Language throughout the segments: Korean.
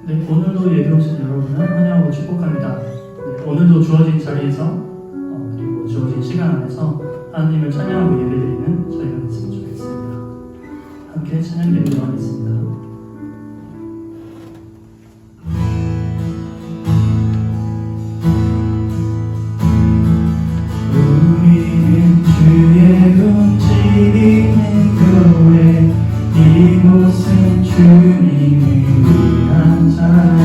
네, 오늘도 예배 오신 여러분을 환영하고 축복합니다. 네, 오늘도 주어진 자리에서 그리고 주어진 시간 안에서 하나님을 찬양하고 예배드리는 저희가 됐으면 좋겠습니다. 함께 찬양 예배로 하겠습니다. 우리는 주의 움직이는 교회, 이곳은 주님을 위한 자리,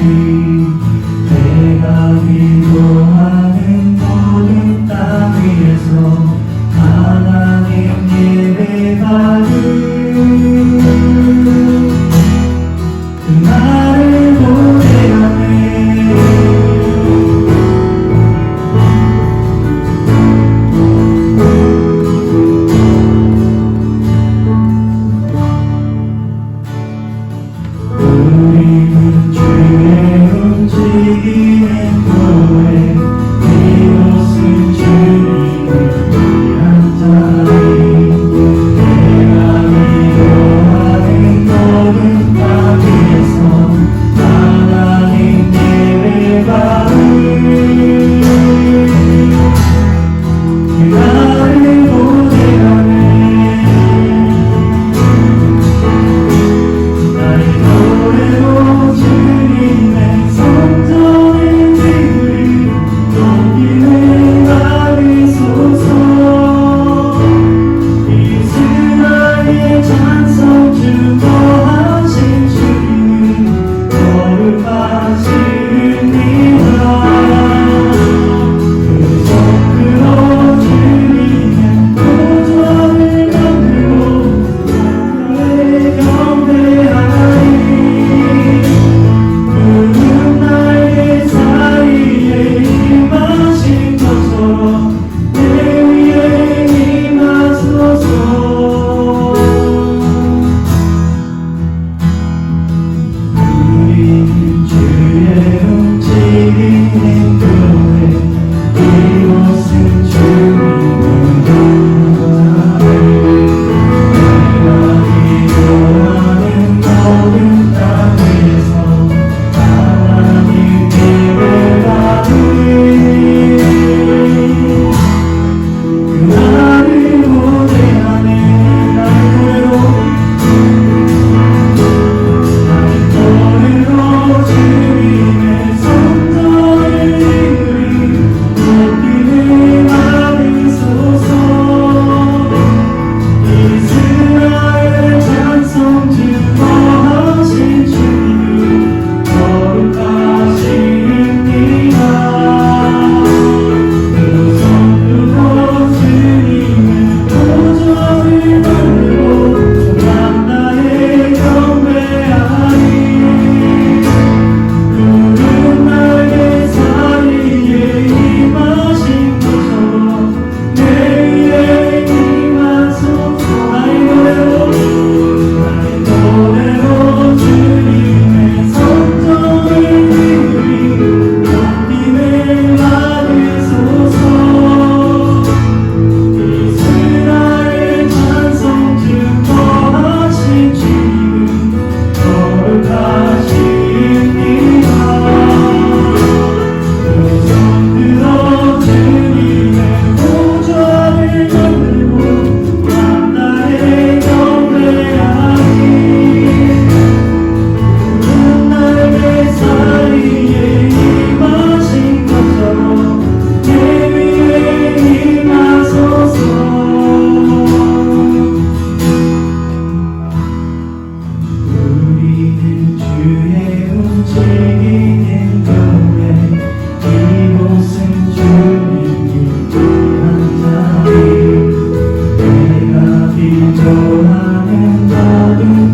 내가 기도하는 모든 땅 위에서 하나님 예배받을 그날을 보내가네. 우리는 주의 움직이는 교회, 이곳은 주님을 위한 자리, 내가 기도하는 모든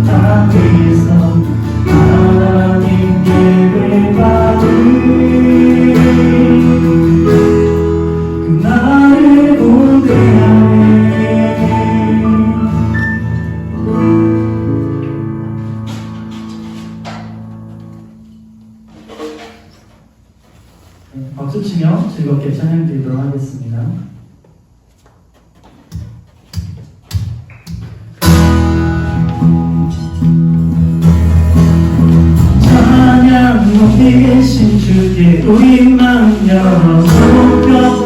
땅 위에서 하나님 예배받을 그날을 보내가네. 박수 치며 즐겁게 찬양 드리도록 하겠습니다. 찬양 여기 계신 주께 우리 마음 열어 높여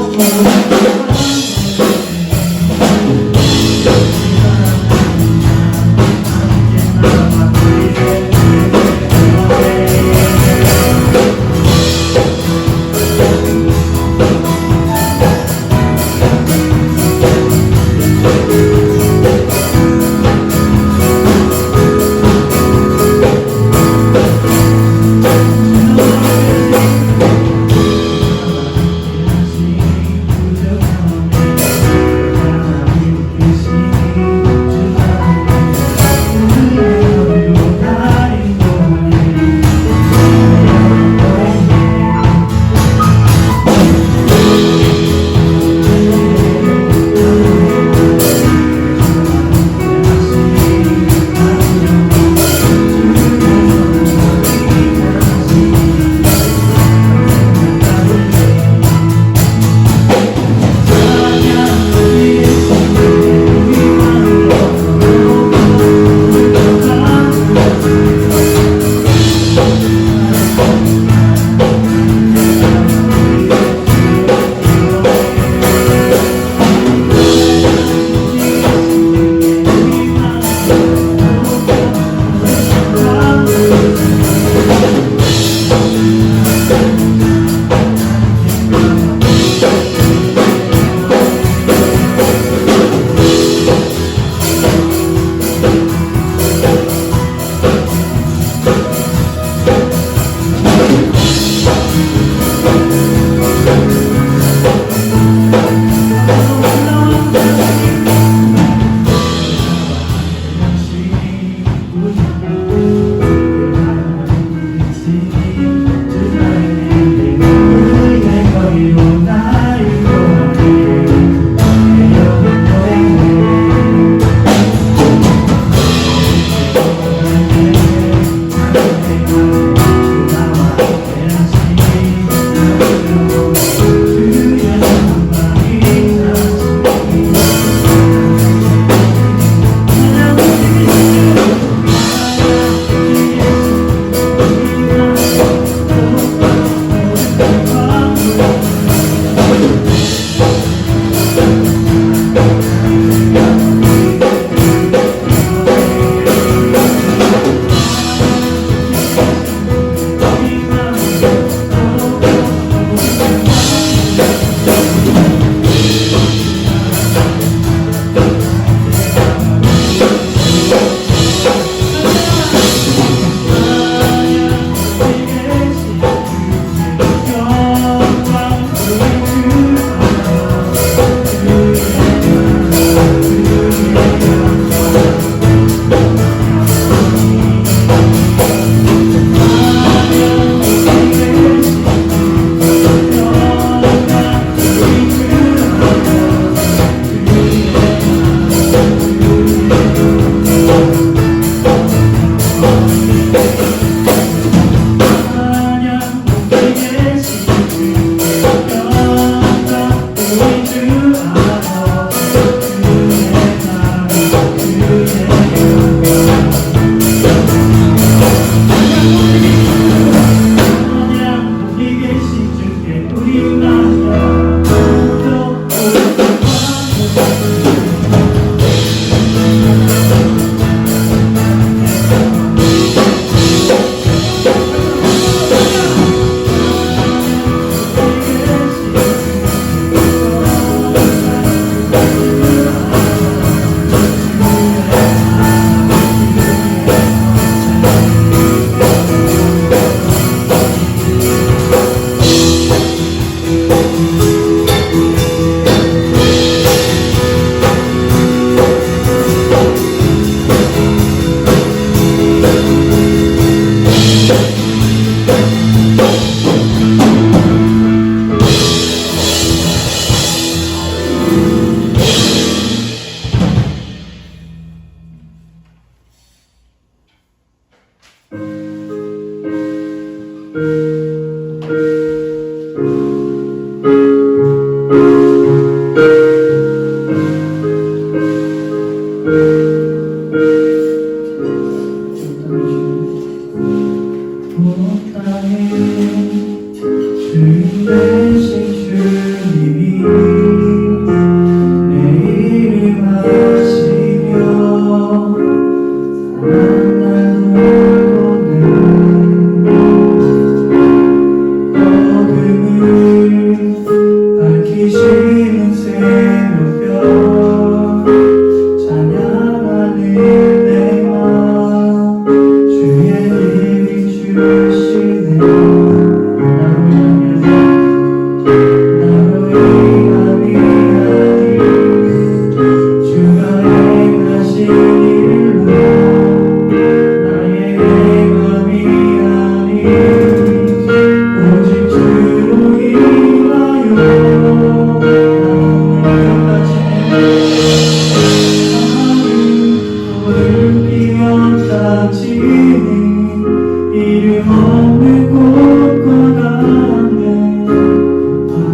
없는 꽃과 같네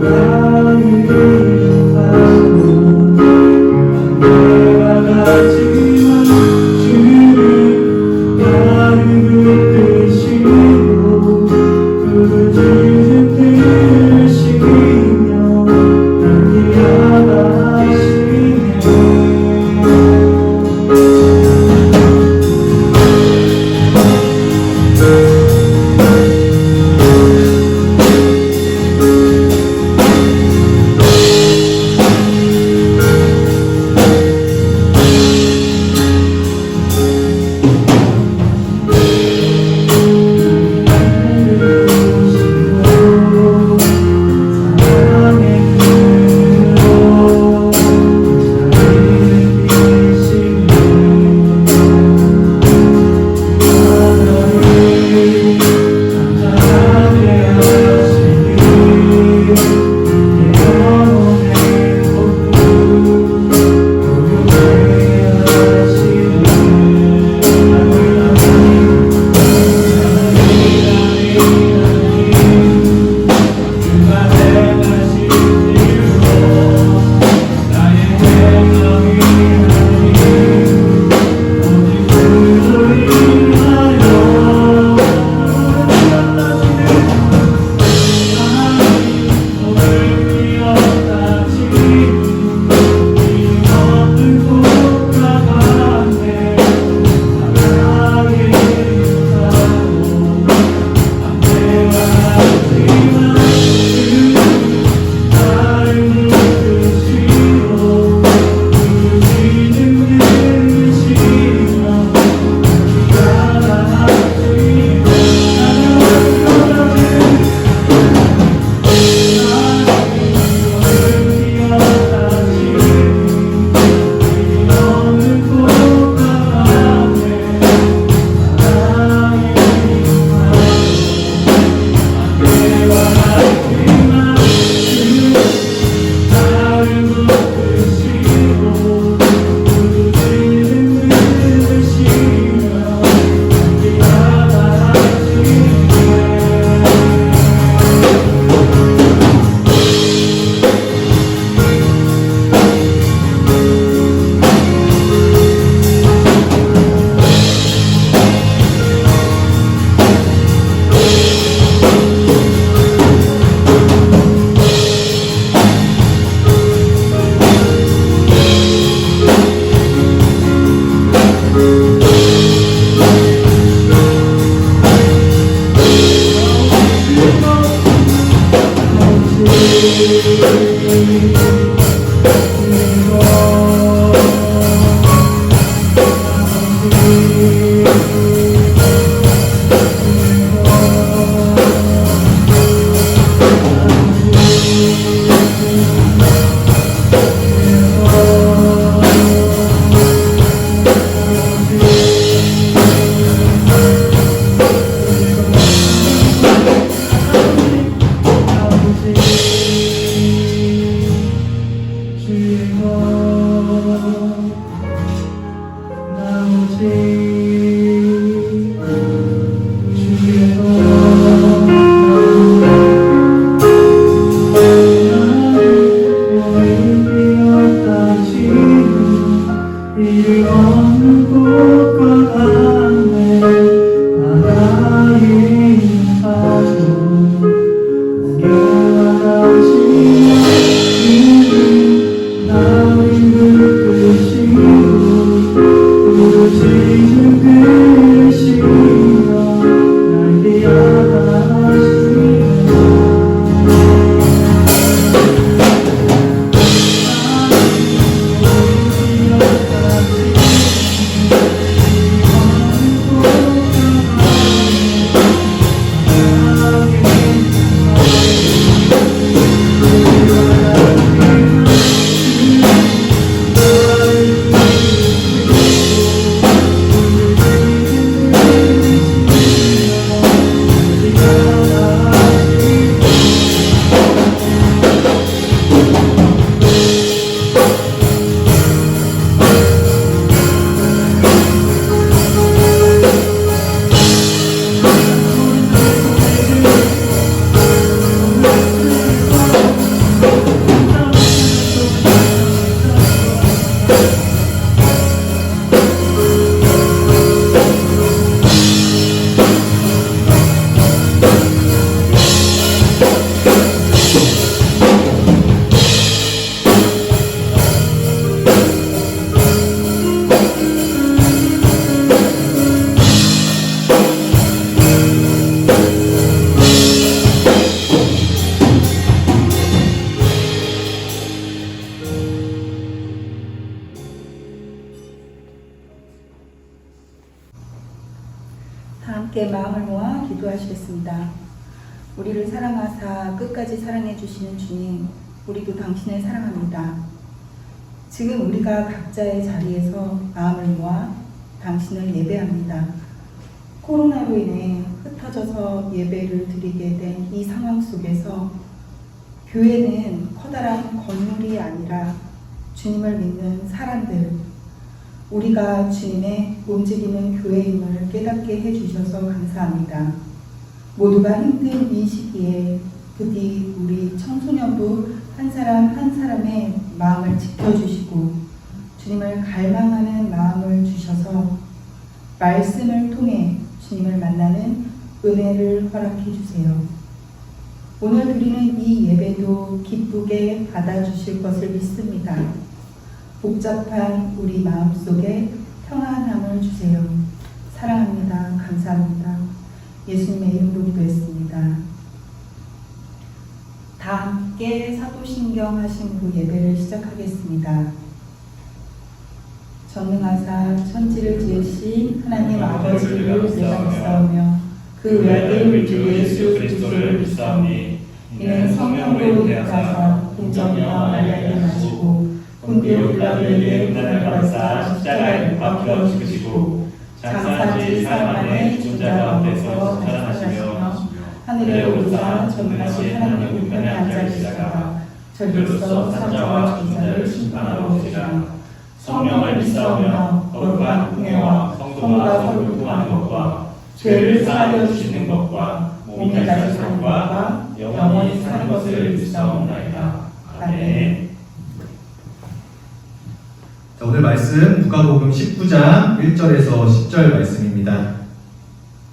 바다를 가서 내가 가지만 주를 나를 붙드시고 부르짖을 때를 시키며 나를 알아시네 다 함께 마음을 모아 기도하시겠습니다. 우리를 사랑하사 끝까지 사랑해 주시는 주님, 우리도 당신을 사랑합니다. 지금 우리가 각자의 자리에서 마음을 모아 당신을 예배합니다. 코로나로 인해 흩어져서 예배를 드리게 된 이 상황 속에서 교회는 커다란 건물이 아니라 주님을 믿는 사람들, 우리가 주님의 움직이는 교회임을 깨닫게 해주셔서 감사합니다. 모두가 힘든 이 시기에 부디 우리 청소년부 한 사람 한 사람의 마음을 지켜주시고 주님을 갈망하는 마음을 주셔서 말씀을 통해 주님을 만나는 은혜를 허락해 주세요. 오늘 드리는 이 예배도 기쁘게 받아주실 것을 믿습니다. 복잡한 우리 마음속에 평안함을 주세요. 사랑합니다. 감사합니다. 예수님의 이름으로 기도했습니다. 다 함께 사도신경 하심으로 예배를 시작하겠습니다. 전능하사 천지를 지으신 하나님 아버지를 내가 믿사오며 그 외아들 주 예수 그리스도를 믿사오니 이는 성령으로 태어나사 공정이여 마리아를 낳으시고 본디오 빌라도에게 고난을 받으사 십자가에 못 박혀 죽으시고 장사지 사람 안에 죽은 자 가운데서 살아나시며 하늘에 오르사 전능하신 하나님 우편에 앉아 계시다가 저리로서 산자와 죽은 자를 심판하러 오시리라. 성령을 믿사오며 거룩한 공예와 성도가 서로 교통하는 것과 죄를 사하여 주시는 것과 몸이 다시 사는 것과 영원히 사는 것을 믿사옵나이다. 아멘. 자, 오늘 말씀 누가복음 19장 1절에서 10절 말씀입니다.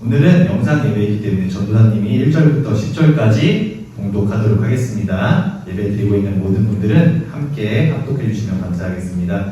오늘은 영상 예배이기 때문에 전도사님이 1절부터 10절까지 봉독하도록 하겠습니다. 예배 드리고 있는 모든 분들은 함께 합독해 주시면 감사하겠습니다.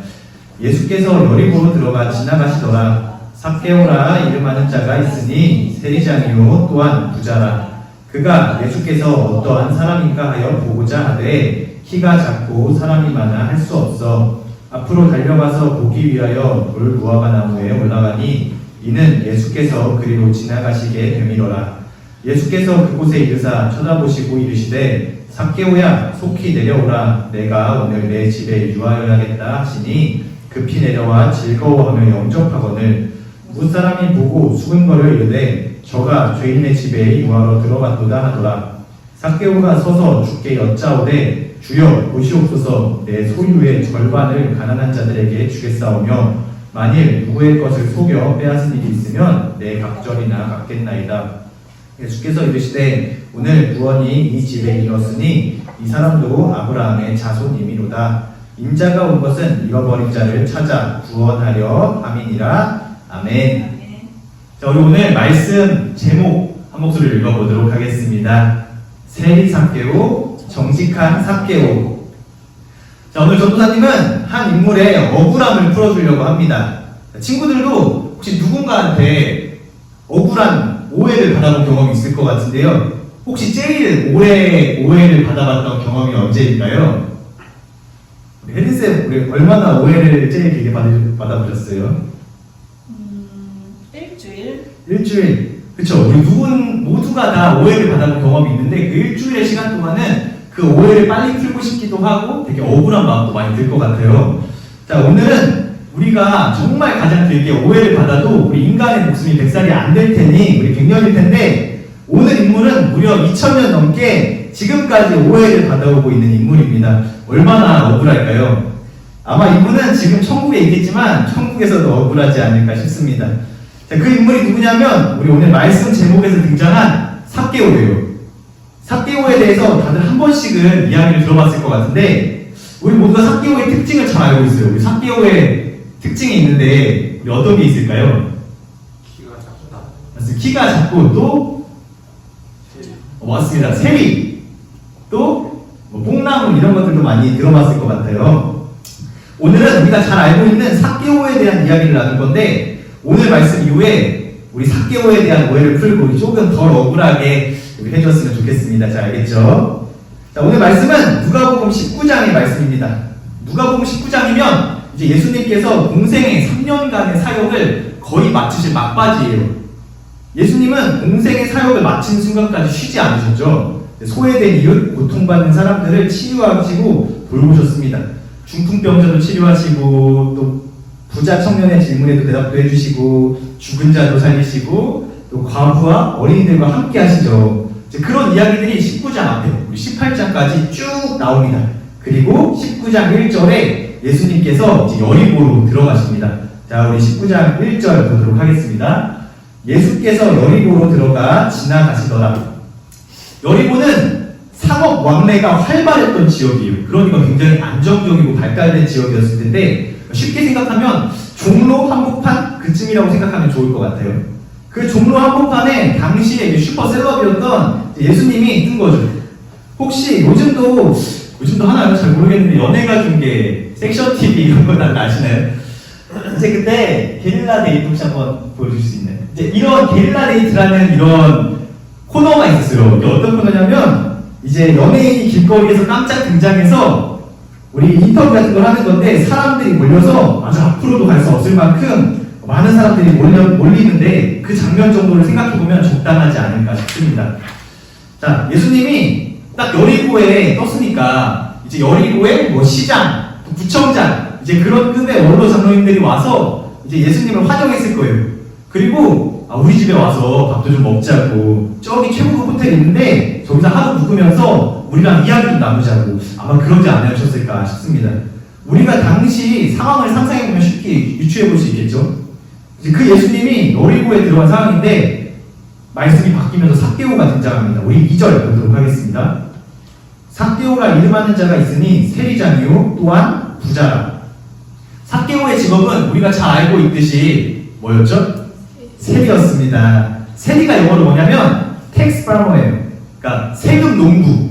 예수께서 여리고로 들어가 지나가시더라. 삭개오라 이름하는 자가 있으니 세리장이요 또한 부자라. 그가 예수께서 어떠한 사람인가 하여 보고자 하되 키가 작고 사람이 많아 할 수 없어 앞으로 달려가서 보기 위하여 돌 무화과 나무에 올라가니 이는 예수께서 그리로 지나가시게 되미러라. 예수께서 그곳에 이르사 쳐다보시고 이르시되 삭개오야 속히 내려오라. 내가 오늘 내 집에 유하여야겠다 하시니 급히 내려와 즐거워하며 영접하거늘 무사람이 보고 수근거를 이르되 저가 죄인의 집에 유하러 들어갔도다 하더라. 삭개오가 서서 주께 여짜오되 주여 보시옵소서 내 소유의 절반을 가난한 자들에게 주겠사오며 만일 누구의 것을 속여 빼앗은 일이 있으면 내 갑절이나 갚겠나이다. 예수께서 이르시되 오늘 구원이 이 집에 이르렀으니 이 사람도 아브라함의 자손이미로다. 인자가 온 것은 잃어버린 자를 찾아 구원하려 함이니라. 아멘. 자, 우리 오늘 말씀 제목 한 목소리를 읽어보도록 하겠습니다. 세리 삭개오, 정직한 삭개오. 자, 오늘 전도사님은 한 인물의 억울함을 풀어주려고 합니다. 자, 친구들도 혹시 누군가한테 억울한 오해를 받아본 경험이 있을 것 같은데요. 혹시 제일 오래 오해를 받아봤던 경험이 언제일까요? 혜린쌤, 우리 얼마나 오해를 제일 길게 받아보셨어요? 일주일. 그쵸. 우리 모두가 다 오해를 받아본 경험이 있는데 그 일주일의 시간 동안은 그 오해를 빨리 풀고 싶기도 하고 되게 억울한 마음도 많이 들 것 같아요. 자, 오늘은 우리가 정말 가장 길게 오해를 받아도 우리 인간의 목숨이 100살이 안 될 테니 우리 100년일 텐데 오늘 인물은 무려 2000년 넘게 지금까지 오해를 받아오고 있는 인물입니다. 얼마나 억울할까요? 아마 이분은 지금 천국에 있겠지만 천국에서도 억울하지 않을까 싶습니다. 자, 그 인물이 누구냐면 우리 오늘 말씀 제목에서 등장한 삭개오예요. 삭개오에 대해서 다들 한 번씩은 이야기를 들어봤을 것 같은데 우리 모두가 삭개오의 특징을 잘 알고 있어요. 우리 삭개오의 특징이 있는데 우리 어떤 게 있을까요? 키가 작다. 맞습니다. 키가 작고 또 맞습니다. 세리 또 뽕나무 이런 것들도 많이 들어봤을 것 같아요. 오늘은 우리가 잘 알고 있는 삭개오에 대한 이야기를 나눌 건데 오늘 말씀 이후에 우리 삭개오에 대한 오해를 풀고 우리 조금 덜 억울하게 해줬으면 좋겠습니다. 자, 알겠죠? 자, 오늘 말씀은 누가복음 19장의 말씀입니다. 누가복음 19장이면 이제 예수님께서 공생의 3년간의 사역을 거의 마치실 막바지예요. 예수님은 공생의 사역을 마친 순간까지 쉬지 않으셨죠. 소외된 이웃, 고통받는 사람들을 치유하시고 돌보셨습니다. 중풍병자도 치료하시고 또 부자 청년의 질문에도 대답도 해주시고 죽은 자도 살리시고 또 과부와 어린이들과 함께 하시죠. 이제 그런 이야기들이 19장 앞에 우리 18장까지 쭉 나옵니다. 그리고 19장 1절에 예수님께서 이제 여리고로 들어가십니다. 자, 우리 19장 1절 보도록 하겠습니다. 예수께서 여리고로 들어가 지나가시더라. 여리고는 상업 왕래가 활발했던 지역이에요. 그러니까 굉장히 안정적이고 발달된 지역이었을 텐데 쉽게 생각하면 종로 한복판 그쯤이라고 생각하면 좋을 것 같아요. 그 종로 한복판에 당시에 슈퍼셀럽이었던 예수님이 뜬 거죠. 혹시 요즘도 하나요? 잘 모르겠는데 연예가 중계, 섹션 TV 이런 거 다 아시나요? 이제 그때 게릴라 데이트 혹시 한번 보여줄 수 있나요? 이제 이런 게릴라 데이트라는 이런 코너가 있었어요. 이게 어떤 코너냐면 이제 연예인이 길거리에서 깜짝 등장해서 우리 인터뷰 같은 걸 하는 건데 사람들이 몰려서 아주 앞으로도 갈 수 없을 만큼 많은 사람들이 몰리는데 그 장면 정도를 생각해보면 적당하지 않을까 싶습니다. 자, 예수님이 딱 여리고에 떴으니까 이제 여리고에 뭐 시장, 구청장 이제 그런 급의 원로 장로님들이 와서 이제 예수님을 환영했을 거예요. 그리고 우리 집에 와서 밥도 좀 먹자고 저기 최고급 호텔 있는데 저기서 하루 묵으면서 우리랑 이야기 좀 나누자고 아마 그러지 않으셨을까 싶습니다. 우리가 당시 상황을 상상해보면 쉽게 유추해볼 수 있겠죠. 이제 그 예수님이 여리고에 들어간 상황인데 말씀이 바뀌면서 삭개오가 등장합니다. 우리 2절 보도록 하겠습니다. 삭개오라 이름하는 자가 있으니 세리장이요 또한 부자라. 삭개오의 직업은 우리가 잘 알고 있듯이 뭐였죠? 세리였습니다. 세리가 영어로 뭐냐면 텍스 파머예요. 그러니까 세금 농부.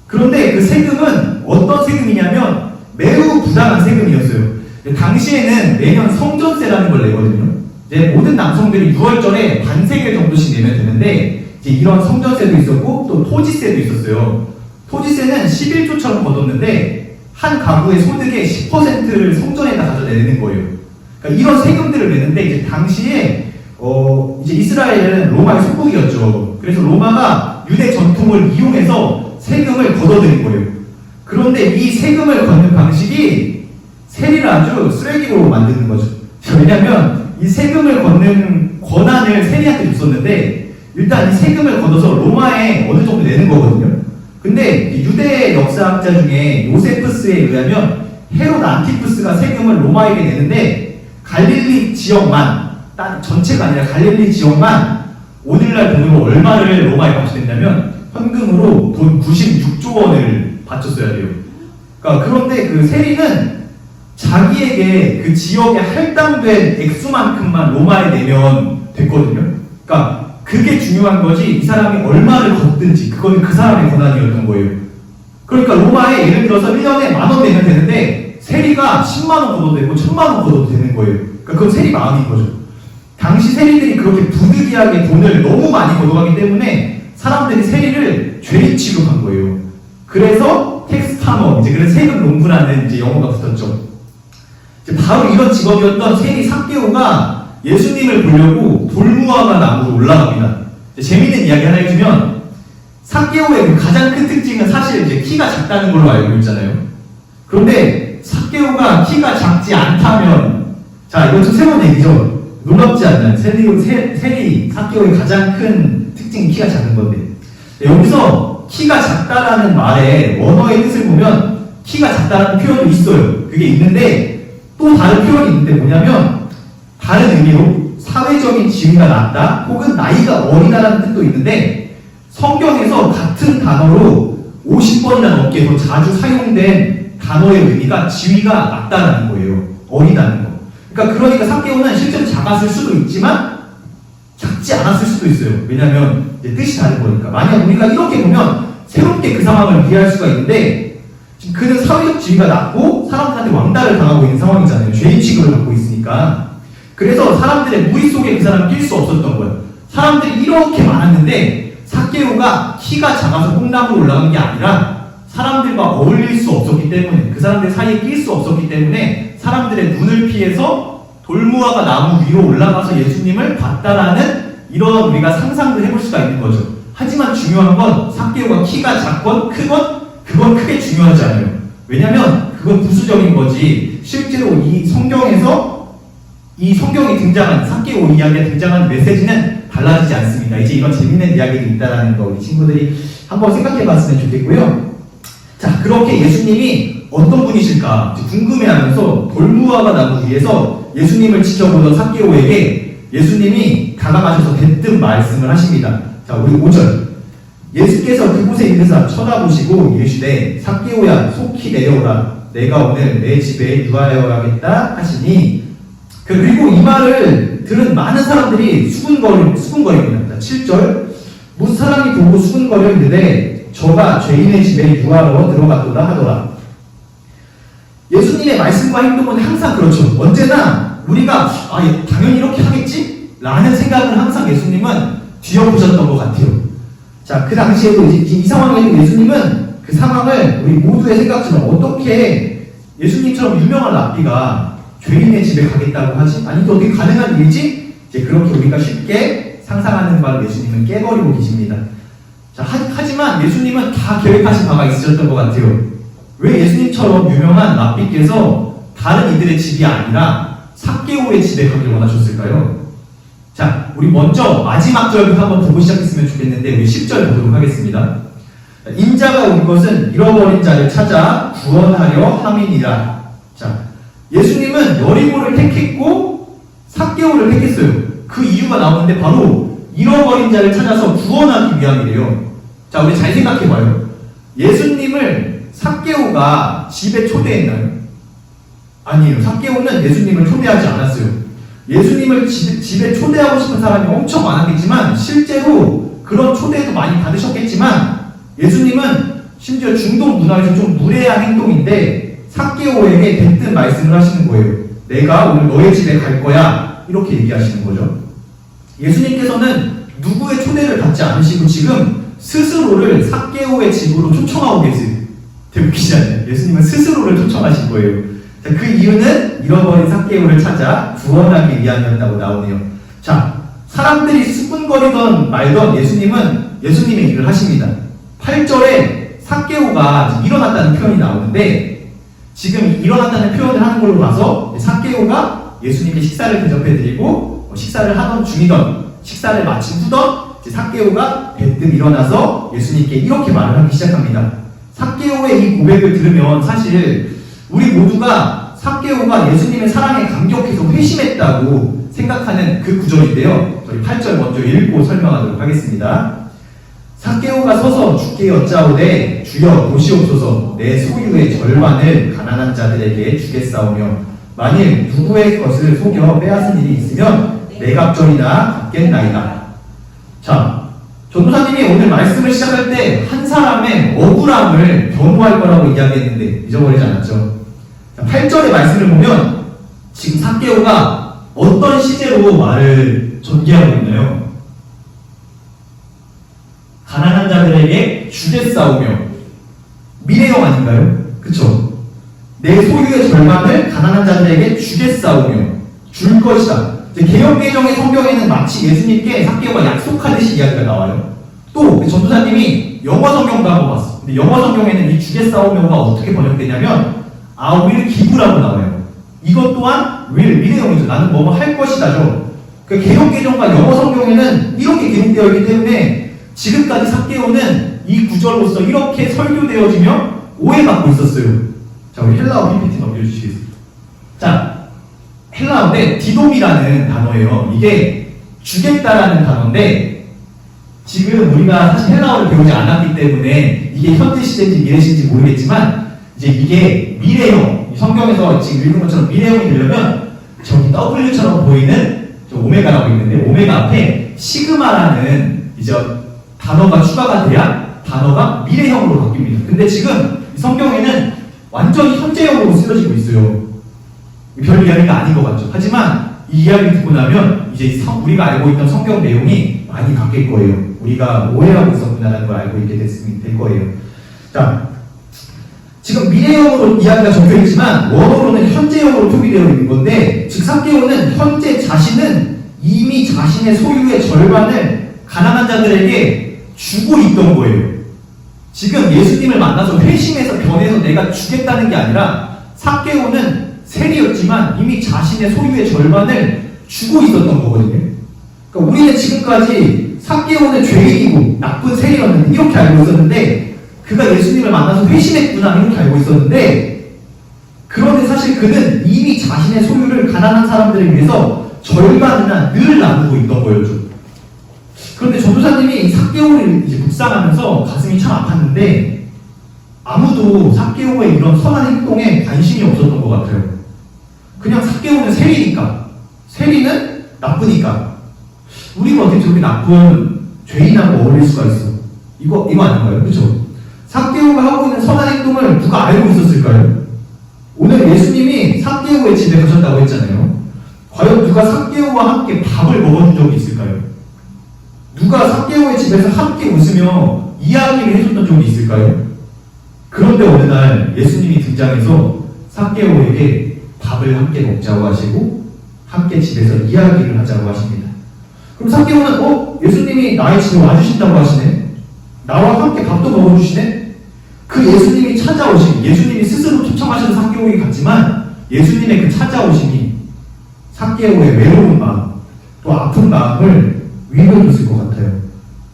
그런데 그 세금은 어떤 세금이냐면 매우 부당한 세금이었어요. 당시에는 매년 성전세라는 걸 내거든요. 이제 모든 남성들이 6월절에 반세겔 정도씩 내면 되는데 이제 이런 성전세도 있었고 또 토지세도 있었어요. 토지세는 11조처럼 걷었는데 한 가구의 소득의 10%를 성전에다 가져 내는 거예요. 그러니까 이런 세금들을 내는데 이제 당시에 이제 이스라엘은 로마의 속국이었죠. 그래서 로마가 유대 전통을 이용해서 세금을 걷어들인 거예요. 그런데 이 세금을 걷는 방식이 세리를 아주 쓰레기로 만드는 거죠. 왜냐하면 이 세금을 걷는 권한을 세리한테 줬었는데 일단 이 세금을 걷어서 로마에 어느 정도 내는 거거든요. 근데 유대 역사학자 중에 요세푸스에 의하면 헤롯 안티푸스가 세금을 로마에게 내는데 갈릴리 지역만 전체가 아니라 갈릴리 지역만 오늘날 돈으로 얼마를 로마에 값이된다면 현금으로 돈 96조 원을 바쳤어야 돼요. 그러니까 그런데 그 세리는 자기에게 그 지역에 할당된 액수만큼만 로마에 내면 됐거든요. 그러니까 그게 중요한 거지 이 사람이 얼마를 걷든지 그건 그 사람의 권한이었던 거예요. 그러니까 로마에 예를 들어서 1년에 10,000원 내면 되는데 세리가 10만원 걷어도 되고 1,000만원 걷어도 되는 거예요. 그러니까 그건 세리 마음인 거죠. 당시 세리들이 그렇게 부득이하게 돈을 너무 많이 걷어가기 때문에 사람들이 세리를 죄인 취급한 거예요. 그래서 텍스 파머, 이제 그래서 세금 농부라는 이제 영어가 붙었죠. 이제 바로 이런 직업이었던 세리 삭개오가 예수님을 보려고 돌무화과 나무로 올라갑니다. 재밌는 이야기 하나 해주면 삭개오의 가장 큰 특징은 사실 이제 키가 작다는 걸로 알고 있잖아요. 그런데 삭개오가 키가 작지 않다면 자 이건 좀 새로운 얘기죠. 놀랍지 않나요? 세리 삭개오의 가장 큰 특징이 키가 작은 건데 여기서 키가 작다라는 말의 원어의 뜻을 보면 키가 작다라는 표현도 있어요. 그게 있는데 또 다른 표현이 있는데 뭐냐면 다른 의미로 사회적인 지위가 낮다 혹은 나이가 어리다라는 뜻도 있는데 성경에서 같은 단어로 50번이나 넘게 더 자주 사용된 단어의 의미가 지위가 낮다라는 거예요. 어리다는 거. 그러니까 삭개오는 실제로 작았을 수도 있지만 작지 않았을 수도 있어요. 왜냐하면 뜻이 다른 거니까. 만약 우리가 이렇게 보면 새롭게 그 상황을 이해할 수가 있는데 지금 그는 사회적 지위가 낮고 사람들한테 왕따를 당하고 있는 상황이잖아요. 죄인 취급을 받고 있으니까. 그래서 사람들의 무리 속에 그 사람을 낄 수 없었던 거예요. 사람들이 이렇게 많았는데 삭개오가 키가 작아서 뽕나무로 올라간 게 아니라 사람들과 어울릴 수 없었기 때문에 그 사람들 사이에 낄 수 없었기 때문에 사람들의 눈을 피해서 돌무화과 나무 위로 올라가서 예수님을 봤다라는 이런 우리가 상상도 해볼 수가 있는 거죠. 하지만 중요한 건 삭개오가 키가 작건 크건 그건 크게 중요하지 않아요. 왜냐면 그건 부수적인 거지 실제로 이 성경에서 이 성경이 등장한 삭개오 이야기가 등장한 메시지는 달라지지 않습니다. 이제 이런 재밌는 이야기가 있다는 거 우리 친구들이 한번 생각해 봤으면 좋겠고요. 자, 그렇게 예수님이 어떤 분이실까 궁금해하면서 돌무화과 나무 위에서 예수님을 지켜보던 삭개오에게 예수님이 다가가셔서 대뜸 말씀을 하십니다. 자, 우리 5절. 예수께서 그곳에 있는 사람 쳐다보시고 이르시되 삭개오야 속히 내려오라. 내가 오늘 내 집에 유하여야겠다 하시니 그리고 이 말을 들은 많은 사람들이 수군거립니다. 7절. 무슨 사람이 보고 수군거려 있는데 저가 죄인의 집에 유하러 들어갔도다 하더라. 예수님의 말씀과 행동은 항상 그렇죠. 언제나 우리가 당연히 이렇게 하겠지? 라는 생각을 항상 예수님은 뒤엎으셨던 것 같아요. 자, 그 당시에도 이 상황에도 예수님은 그 상황을 우리 모두의 생각처럼 어떻게 예수님처럼 유명한 랍비가 죄인의 집에 가겠다고 하지? 아니, 또 어떻게 가능한 일이지? 이제 그렇게 우리가 쉽게 상상하는 바를 예수님은 깨버리고 계십니다. 자, 하지만 예수님은 다 계획하신 바가 있으셨던 것 같아요. 왜 예수님처럼 유명한 랍비께서 다른 이들의 집이 아니라 삭개오의 집에 가길 원하셨을까요? 자, 우리 먼저 마지막 절부터 한번 보고 시작했으면 좋겠는데 우리 10절 보도록 하겠습니다. 인자가 온 것은 잃어버린 자를 찾아 구원하려 함이니라. 자, 예수님은 여리고를 택했고 삭개오를 택했어요. 그 이유가 나오는데 바로 잃어버린 자를 찾아서 구원하기 위함이래요. 자, 우리 잘 생각해봐요. 예수님을 삭개오가 집에 초대했나요? 아니에요. 삭개오는 예수님을 초대하지 않았어요. 예수님을 집에 초대하고 싶은 사람이 엄청 많았겠지만 실제로 그런 초대도 많이 받으셨겠지만 예수님은 심지어 중동 문화에서 좀 무례한 행동인데 삭개오에게 대뜸 말씀을 하시는 거예요. 내가 오늘 너의 집에 갈 거야. 이렇게 얘기하시는 거죠. 예수님께서는 누구의 초대를 받지 않으시고 지금 스스로를 삭개오의 집으로 초청하고 계세요. 되게 웃기지 않나요? 예수님은 스스로를 초청하신 거예요. 자, 그 이유는 잃어버린 삭개오를 찾아 구원하기 위함이었다고 나오네요. 자, 사람들이 수군거리던 말던 예수님은 예수님의 일을 하십니다. 8절에 삭개오가 일어났다는 표현이 나오는데 지금 일어났다는 표현을 하는 걸로 봐서 삭개오가 예수님께 식사를 대접해드리고 식사를 하던 중이던 식사를 마친 후던 삭개오가 대뜸 일어나서 예수님께 이렇게 말을 하기 시작합니다. 삭개오의 이 고백을 들으면 사실 우리 모두가 삭개오가 예수님의 사랑에 감격해서 회심했다고 생각하는 그 구절인데요. 저희 8절 먼저 읽고 설명하도록 하겠습니다. 삭개오가 서서 주께 여짜오되 주여 보시옵소서 내 소유의 절반을 가난한 자들에게 주겠사오며 만일 누구의 것을 속여 빼앗은 일이 있으면 내갑절이나 갚겠나이다. 자, 전도사님이 오늘 말씀을 시작할 때 한 사람의 억울함을 변호할 거라고 이야기했는데 잊어버리지 않았죠? 8절의 말씀을 보면 지금 삭개오가 어떤 시제로 말을 전개하고 있나요? 가난한 자들에게 주겠사오며 미래형 아닌가요? 그쵸? 내 소유의 절반을 가난한 자들에게 주겠사오며 줄 것이다. 개역개정의 성경에는 마치 예수님께 삭개오가 약속하듯이 이야기가 나와요. 또 전도사님이 영어 성경도 한번 봤어. 근데 영어 성경에는 이 주겠사오며가 어떻게 번역되냐면 I will give라고 나와요. 이것 또한 will, 미래형이죠. 나는 뭐뭐 할 것이다죠. 그 개역개정과 영어 성경에는 이렇게 기록되어 있기 때문에 지금까지 삭개오는 이 구절로서 이렇게 설교되어지며 오해받고 있었어요. 자, 우리 헬라어 PPT 넘겨주시겠습니다. 자, 헬라어인데 디돔이라는 단어예요. 이게 주겠다라는 단어인데 지금 우리가 사실 헬라어를 배우지 않았기 때문에 이게 현재 시대인지 미래 시대인지 모르겠지만 이제 이게 미래형, 성경에서 지금 읽은 것처럼 미래형이 되려면 저기 W처럼 보이는 저 오메가라고 있는데 오메가 앞에 시그마라는 이제 단어가 추가가 돼야 단어가 미래형으로 바뀝니다. 근데 지금 성경에는 완전히 현재형으로 쓰여지고 있어요. 별 이야기가 아닌 것 같죠. 하지만 이 이야기를 듣고 나면 이제 우리가 알고 있던 성경 내용이 많이 바뀔 거예요. 우리가 오해하고 있었구나라는 걸 알고 있게 될 거예요. 자, 지금 미래형으로 이야기가 적혀있지만 원어로는 현재형으로 표기되어 있는 건데 즉 삭개오는 현재 자신은 이미 자신의 소유의 절반을 가난한 자들에게 주고 있던 거예요. 지금 예수님을 만나서 회심해서 변해서 내가 주겠다는 게 아니라 삭개오는 세리였지만 이미 자신의 소유의 절반을 주고 있었던 거거든요. 그러니까 우리는 지금까지 삭개오는 죄인이고 나쁜 세리였는데 이렇게 알고 있었는데 그가 예수님을 만나서 회심했구나 이렇게 알고 있었는데 그런데 사실 그는 이미 자신의 소유를 가난한 사람들을 위해서 절반이나 늘 나누고 있던 거였죠. 그런데 전도사님이 삭개오를 이제 묵상하면서 가슴이 참 아팠는데 아무도 삭개오의 이런 선한 행동에 관심이 없었던 것 같아요. 그냥 삭개오는 세리니까, 세리는 나쁘니까 우리가 어떻게 저렇게 나쁜 죄인하고 어울릴 수가 있어? 이거 아닌가요? 그렇죠? 삭개오가 하고 있는 선한 행동을 누가 알고 있었을까요? 오늘 예수님이 삭개오의 집에 가셨다고 했잖아요. 과연 누가 삭개오와 함께 밥을 먹어준 적이 있을까요? 누가 삭개오의 집에서 함께 웃으며 이야기를 해줬던 적이 있을까요? 그런데 어느 날 예수님이 등장해서 삭개오에게 밥을 함께 먹자고 하시고 함께 집에서 이야기를 하자고 하십니다. 그럼 삭개오는 예수님이 나의 집에 와주신다고 하시네? 나와 함께 밥도 먹어주시네? 그 예수님이 찾아오심, 예수님이 스스로 초청하시는 삭개오에게 같지만 예수님의 그 찾아오심이 삭개오의 외로운 마음, 또 아픈 마음을 위로해줬을 것 같아요.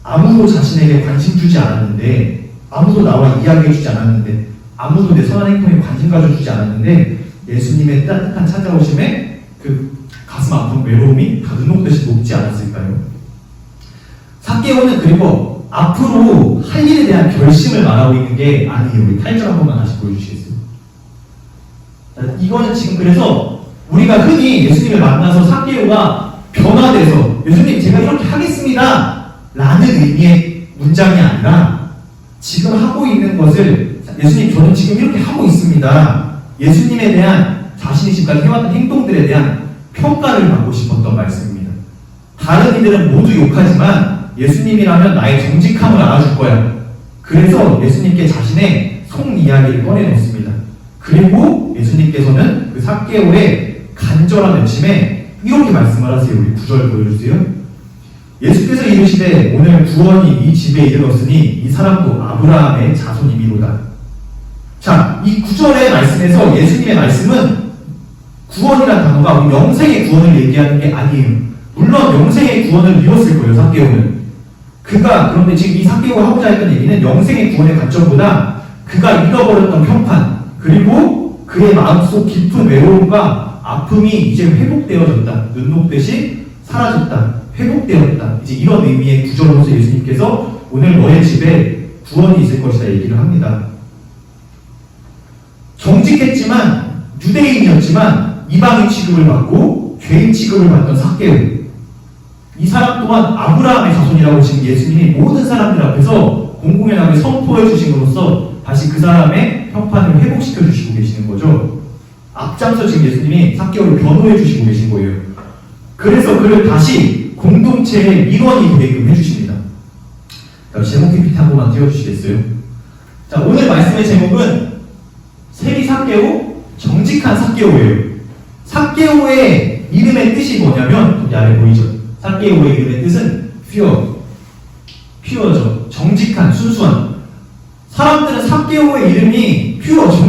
아무도 자신에게 관심 주지 않았는데, 아무도 나와 이야기해주지 않았는데, 아무도 내 선한 행동에 관심 가져주지 않았는데 예수님의 따뜻한 찾아오심에 그 가슴 아픈 외로움이 다 눈녹듯이 녹지 않았을까요? 삭개오는 그리고 앞으로 할 일에 대한 결심을 말하고 있는 게 아니에요. 우리 8절 한 번만 다시 보여주시겠어요? 이거는 지금 그래서 우리가 흔히 예수님을 만나서 삭개오가 변화돼서 예수님 제가 이렇게 하겠습니다 라는 의미의 문장이 아니라 지금 하고 있는 것을 예수님 저는 지금 이렇게 하고 있습니다. 예수님에 대한 자신이 지금까지 해왔던 행동들에 대한 평가를 받고 싶었던 말씀입니다. 다른 이들은 모두 욕하지만 예수님이라면 나의 정직함을 알아줄 거야. 그래서 예수님께 자신의 속 이야기를 꺼내놓습니다. 그리고 예수님께서는 그 삭개오의 간절한 외침에 이렇게 말씀을 하세요. 우리 9절 보여주세요. 예수께서 이르시되 오늘 구원이 이 집에 이르렀으니 이 사람도 아브라함의 자손이미로다. 자, 이 9절의 말씀에서 예수님의 말씀은 구원이라는 단어가 영생의 구원을 얘기하는 게 아니에요. 물론 영생의 구원을 이뤘을 거예요. 삭개오는. 그런데 지금 이 삭개오가 하고자 했던 얘기는 영생의 구원의 관점보다 그가 잃어버렸던 평판 그리고 그의 마음속 깊은 외로움과 아픔이 이제 회복되어졌다. 눈 녹듯이 사라졌다. 회복되었다. 이제 이런 의미의 구절로서 예수님께서 오늘 너의 집에 구원이 있을 것이다 얘기를 합니다. 정직했지만 유대인이었지만 이방인 취급을 받고 죄인 취급을 받던 삭개오. 이 사람 또한 아브라함의 자손이라고 지금 예수님이 모든 사람들 앞에서 공공연하게 선포해 주심으로써 다시 그 사람의 평판을 회복시켜 주시고 계시는 거죠. 앞장서 지금 예수님이 삭개오를 변호해 주시고 계신 거예요. 그래서 그를 다시 공동체의 일원이 되게끔 해주십니다. 제목 PPT 한 번만 띄워주시겠어요? 자, 오늘 말씀의 제목은 세리 삭개오, 정직한 삭개오예요. 삭개오의 이름의 뜻이 뭐냐면 여기 아래 보이죠? 삭개오의 이름의 뜻은 퓨어죠. 정직한, 순수한. 사람들은 삭개오의 이름이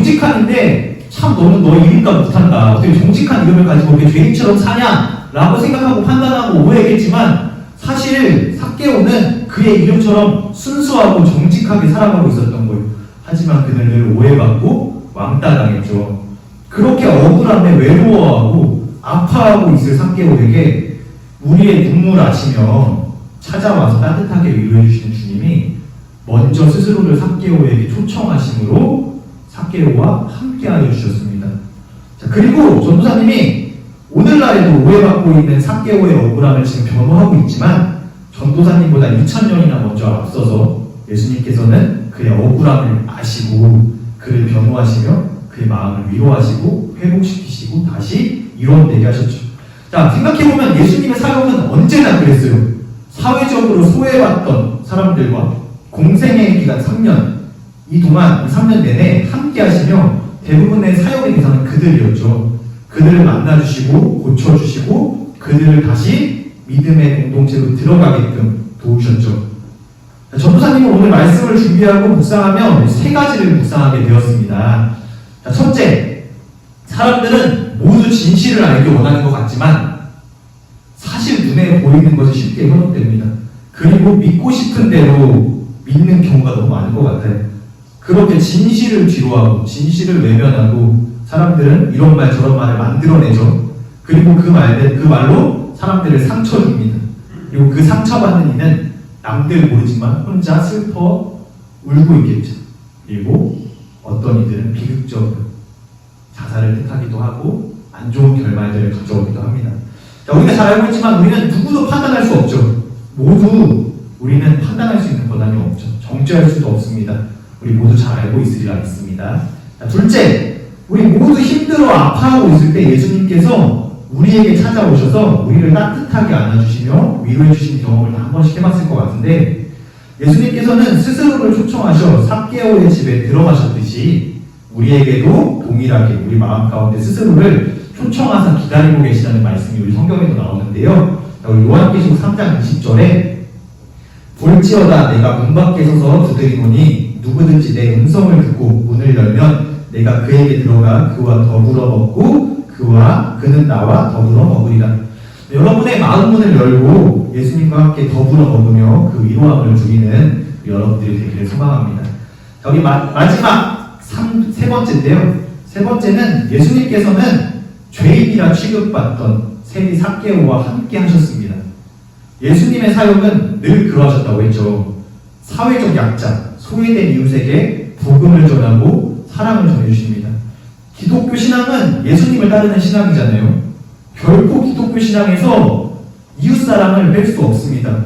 정직한인데 참 너는 너 이름값 못한다. 어떻게 정직한 이름을 가지고 이렇게 죄인처럼 사냐? 라고 생각하고 판단하고 오해했겠지만 사실 삭개오는 그의 이름처럼 순수하고 정직하게 살아가고 있었던 거예요. 하지만 그는 늘 오해받고 왕따당했죠. 그렇게 억울함에 외로워하고 아파하고 있을 삭개오에게 우리의 눈물 아시며 찾아와서 따뜻하게 위로해 주시는 주님이 먼저 스스로를 삭개오에게 초청하심으로 삭개오와 함께하여 주셨습니다. 자, 그리고 전도사님이 오늘날에도 오해받고 있는 삭개오의 억울함을 지금 변호하고 있지만 전도사님보다 2000년이나 먼저 앞서서 예수님께서는 그의 억울함을 아시고 그를 변호하시며 그의 마음을 위로하시고 회복시키시고 다시 일원되게 하셨죠. 자, 생각해보면 예수님의 사역은 언제나 그랬어요. 사회적으로 소외받던 사람들과 공생의 기간 3년, 이 동안 이 3년 내내 함께 하시며 대부분의 사역의 대상은 그들이었죠. 그들을 만나주시고 고쳐주시고 그들을 다시 믿음의 공동체로 들어가게끔 도우셨죠. 전도사님은 오늘 말씀을 준비하고 묵상하며 세 가지를 묵상하게 되었습니다. 첫째, 사람들은 모두 진실을 알기 원하는 것 같지만 사실 눈에 보이는 것이 쉽게 현혹됩니다. 그리고 믿고 싶은 대로 믿는 경우가 너무 많은 것 같아요. 그렇게 진실을 뒤로하고 진실을 외면하고 사람들은 이런 말 저런 말을 만들어내죠. 그리고 그 말로 사람들을 상처 줍니다. 그리고 그 상처받는 이는 남들 모르지만 혼자 슬퍼 울고 있겠죠. 그리고 어떤 이들은 비극적으로 자살을 택하기도 하고 안 좋은 결말들을 가져오기도 합니다. 자, 우리가 잘 알고 있지만 우리는 누구도 판단할 수 없죠. 모두 우리는 판단할 수 있는 권한이 없죠. 정죄할 수도 없습니다. 우리 모두 잘 알고 있으리라 믿습니다. 자, 둘째, 우리 모두 힘들어 아파하고 있을 때 예수님께서 우리에게 찾아오셔서 우리를 따뜻하게 안아주시며 위로해 주신 경험을 다 한 번씩 해봤을 것 같은데, 예수님께서는 스스로를 초청하셔 삭개오의 집에 들어가셨듯이 우리에게도 동일하게 우리 마음 가운데 스스로를 초청하사 기다리고 계시다는 말씀이 우리 성경에도 나오는데요. 우리 요한계시록 3장 20절에 볼지어다 내가 문 밖에 서서 두드리노니 누구든지 내 음성을 듣고 문을 열면 내가 그에게 들어가 그와 더불어 먹고 그는 나와 더불어 먹으리라. 여러분의 마음 문을 열고 예수님과 함께 더불어 먹으며 그 위로함을 누리는 여러분들이 되기를 소망합니다. 자, 우리 마지막 세 번째인데요. 세 번째는 예수님께서는 죄인이라 취급받던 세리 삭개오와 함께 하셨습니다. 예수님의 사역은 늘 그러하셨다고 했죠. 사회적 약자, 소외된 이웃에게 복음을 전하고 사랑을 전해주십니다. 기독교 신앙은 예수님을 따르는 신앙이잖아요. 결코 기독교 신앙에서 이웃사랑을 뺄 수 없습니다.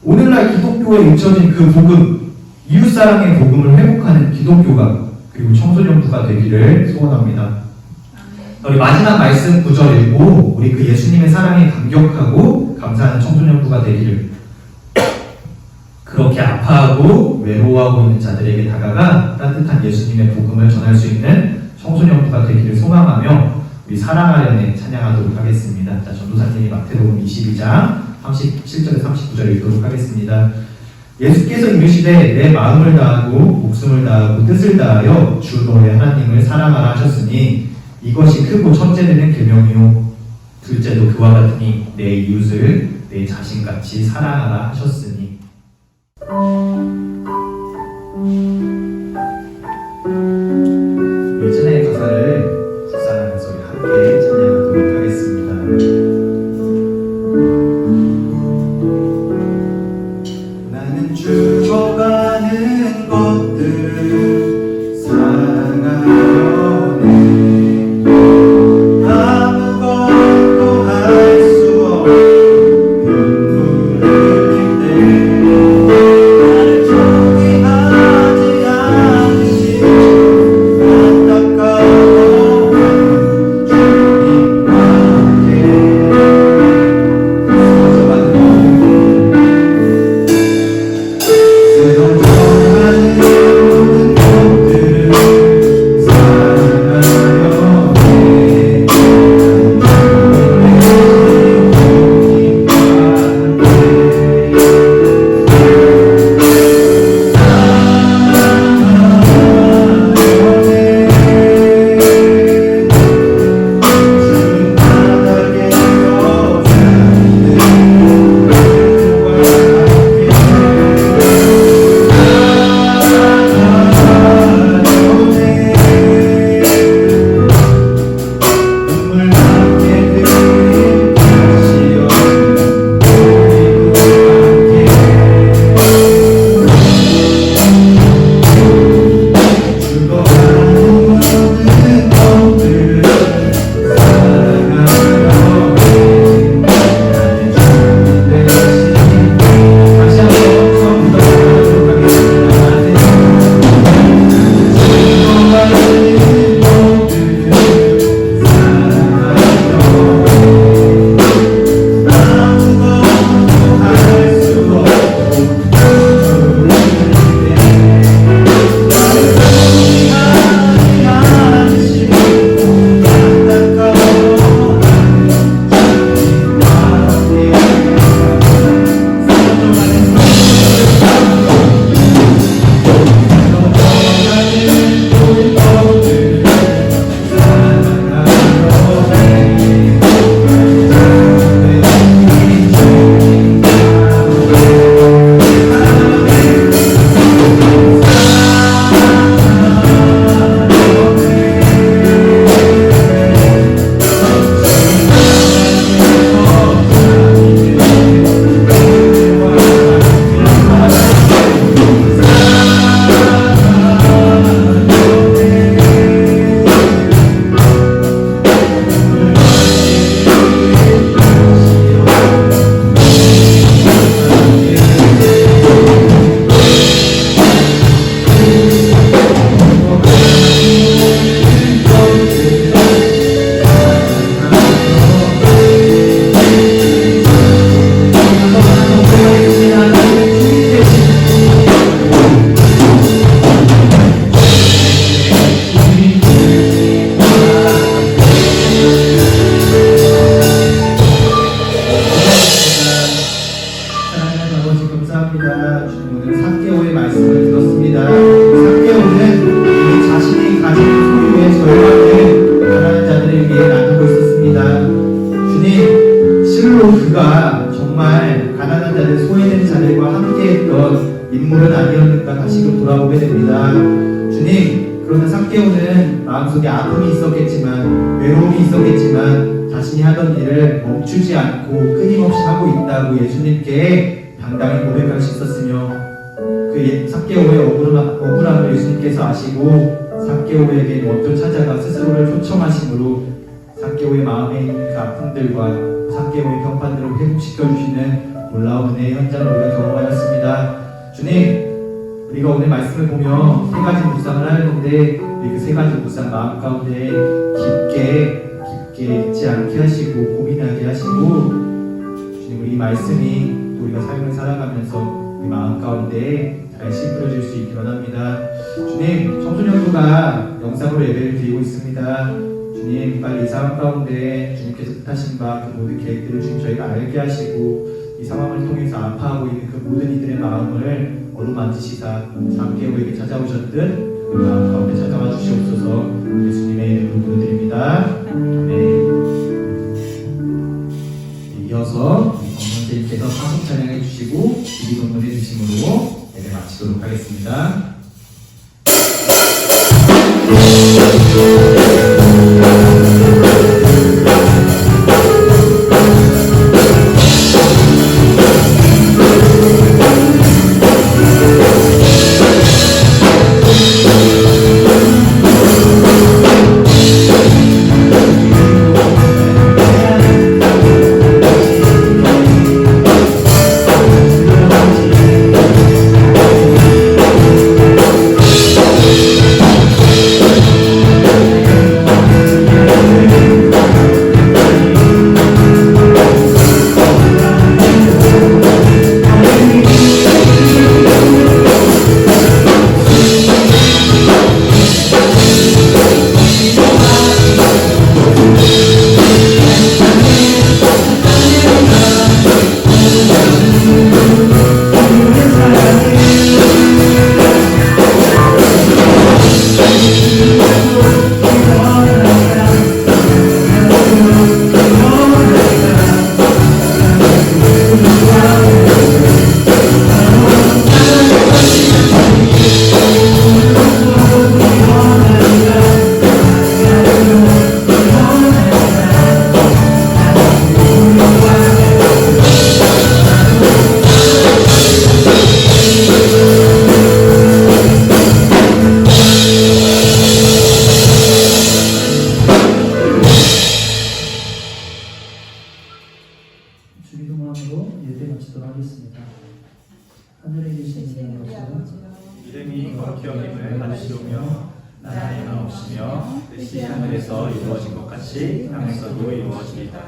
오늘날 기독교에 잊혀진 그 복음, 이웃사랑의 복음을 회복하는 기독교가 그리고 청소년부가 되기를 소원합니다. 우리 마지막 말씀 9절 읽고 우리 그 예수님의 사랑에 감격하고 감사하는 청소년부가 되기를, 그렇게 아파하고 외로워하고 있는 자들에게 다가가 따뜻한 예수님의 복음을 전할 수 있는 청소년부가 되기를 소망하며 우리 사랑하려는 찬양하도록 하겠습니다. 자, 전도사님이 마태복음 22장 37절에 39절을 읽도록 하겠습니다. 예수께서 이르시되 내 마음을 다하고 목숨을 다하고 뜻을 다하여 주 너의 하나님을 사랑하라 하셨으니 이것이 크고 첫째 되는 계명이요 둘째도 그와 같으니 내 이웃을 내 자신같이 사랑하라 하셨으니. 예전의 가사를 묵상하면서 함께 찬양하도록 하겠습니다. 나는 죽어가는 것들을 사랑하려네. 아무것도 할 수 없는 눈물을 흘릴 때 나를 감사합니다. 주님 오늘 삭개오의 말씀을 들었습니다. 삭개오는 우리 자신이 가진 소유의 절반을 가난한 자들을 위해 나누고 있었습니다. 주님, 실로 그가 정말 가난한 자들, 소외된 자들과 함께했던 인물은 아니었는가 다시금 돌아보게 됩니다. 주님, 그러나 삭개오는 마음속에 아픔이 있었겠지만, 외로움이 있었겠지만, 자신이 하던 일을 멈추지 않고 끊임없이 하고 있다고 예수님께 당당히 고백할 수 있었으며, 그 삭개오의 억울함을 예수님께서 아시고 삭개오에게 먼저 찾아가 스스로를 초청하심으로 삭개오의 마음에 있는 그 아픔들과 삭개오의 평판들을 회복시켜주시는 놀라운 은혜의 현장을 우리가 경험하였습니다. 주님, 우리가 오늘 말씀을 보며 세 가지 묵상을 하였는데 그 세 가지 묵상 마음 가운데 깊게 잊지 않게 하시고 고민하게 하시고, 주님, 우리 말씀이 우리가 삶을 살아가면서 우리 마음 가운데 잘 씹혀질 수 있기 원합니다. 주님, 청소년부가 영상으로 예배를 드리고 있습니다. 주님, 빨리 이 상황 가운데 주님께서 뜻하신 바 그 모든 계획들을 주님 저희가 알게 하시고, 이 상황을 통해서 아파하고 있는 그 모든 이들의 마음을 어루만지시다 삭개오에게 찾아오셨듯 그 마음 가운데 찾아와 주시옵소서. 예수님의 이름으로 부르드립니다. 아멘. 이어서 권선생님께서 화속 찬양해 주시고 기도 don문해 주심으로 예배 마치도록 하겠습니다. 주기도문으로 예배 마치도록 하겠습니다. 하늘에 계신 우리 아버지, 이름이 거룩히 여김을 받으시오며 나라가 없으며 뜻이 하늘에서 이루어진 것 같이 땅에서도 이루어지이다.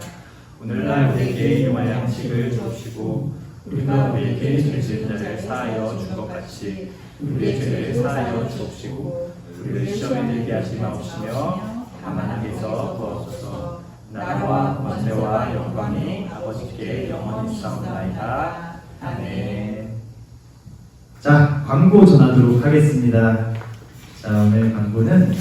오늘날 우리에게 일용할 양식을 주옵시고 우리가 우리에게 죄 지은 자를 사하여 준 것 같이 우리의 죄를 사하여 주옵시고 우리를 시험에 들게 하지 마옵시며 다만 악에서 구하옵소서. 나라와 권세와 영광이 아버지께 영원히 있사옵나이다. 아멘. 자, 광고 전하도록 하겠습니다. 자, 오늘 광고는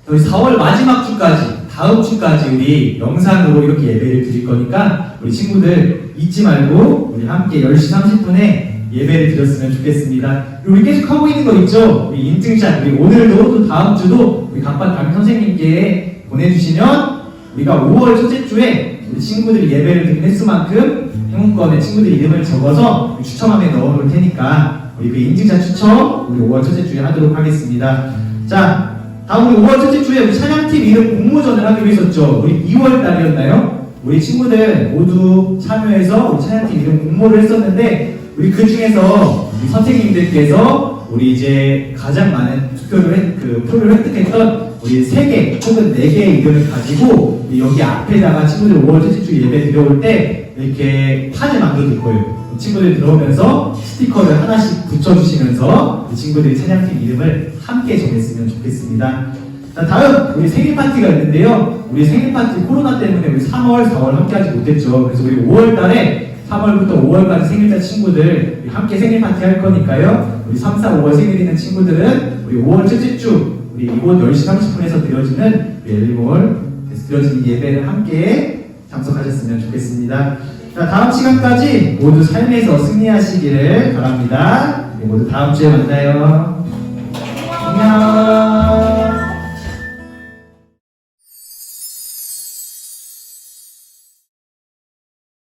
저희 4월 마지막 주까지, 다음 주까지 우리 영상으로 이렇게 예배를 드릴 거니까 우리 친구들 잊지 말고 우리 함께 10시 30분에 예배를 드렸으면 좋겠습니다. 우리 계속 하고 있는 거 있죠? 우리 인증샷, 우리 오늘도 또 다음 주도 우리 각반 담임 선생님께 보내주시면 우리가 5월 첫째 주에 우리 친구들이 예배를 드린 횟수만큼 행운권에 친구들 이름을 적어서 추첨함에 넣어놓을 테니까 우리 그 인증샷 추첨 우리 5월 첫째 주에 하도록 하겠습니다. 자, 다음 우리 5월 첫째 주에 우리 찬양팀 이름 공모전을 하기로 했었죠. 우리 2월 달이었나요? 우리 친구들 모두 참여해서 우리 찬양팀 이름 공모를 했었는데 우리 그 중에서 우리 선생님들께서 우리 이제 가장 많은 표를 획득했던 우리 3개 혹은 4개의 이름을 가지고 여기 앞에다가 친구들 5월 첫째 주 예배 들어올 때 이렇게 판을 만들어둘 거예요. 친구들 들어오면서 스티커를 하나씩 붙여주시면서 친구들이 찬양팀 이름을 함께 정했으면 좋겠습니다. 자, 다음 우리 생일 파티가 있는데요. 우리 생일 파티 코로나 때문에 우리 3월, 4월 함께하지 못했죠. 그래서 우리 5월달에 3월부터 5월까지 생일자 친구들 우리 함께 생일 파티 할 거니까요. 우리 3, 4, 5월 생일 있는 친구들은 우리 5월 첫째 주 우리 이곳 10시 30분에서 드려지는 엘리몰에서 드려지는 예배를 함께 참석하셨으면 좋겠습니다. 자, 다음 시간까지 모두 삶에서 승리하시기를 바랍니다. 모두 다음 주에 만나요.